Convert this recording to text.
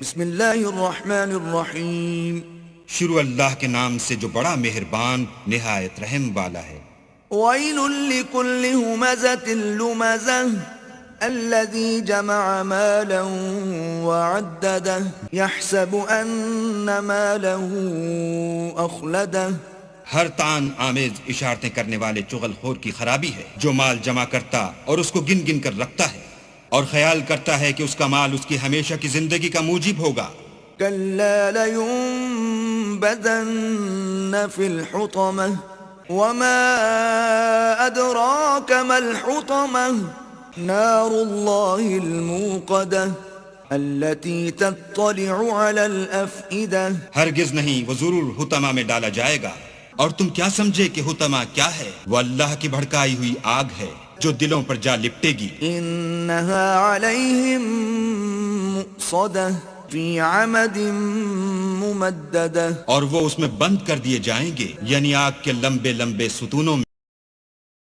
بسم اللہ الرحمن الرحیم۔ شروع اللہ کے نام سے جو بڑا مہربان نہایت رحم والا ہے۔ ویل لکل ہمزۃ لمزہ الذی جمع مالا وعددہ یحسب ان مالہ اخلدہ۔ ہر تان آمیز اشارتیں کرنے والے چغل خور کی خرابی ہے جو مال جمع کرتا اور اس کو گن گن کر رکھتا ہے اور خیال کرتا ہے کہ اس کا مال اس کی ہمیشہ کی زندگی کا موجب ہوگا۔ کلا لینبذن فی الحطمہ وما ادراک ما الحطمہ نار اللہ الموقدہ التي تطلع على الافئدہ۔ ہرگز نہیں، وہ ضرور حطمہ میں ڈالا جائے گا، اور تم کیا سمجھے کہ حطمہ کیا ہے؟ وہ اللہ کی بھڑکائی ہوئی آگ ہے جو دلوں پر جا لپٹے گی۔ انہا علیہم مؤصدہ فی عمد ممددہ۔ اور وہ اس میں بند کر دیے جائیں گے، یعنی آگ کے لمبے لمبے ستونوں میں۔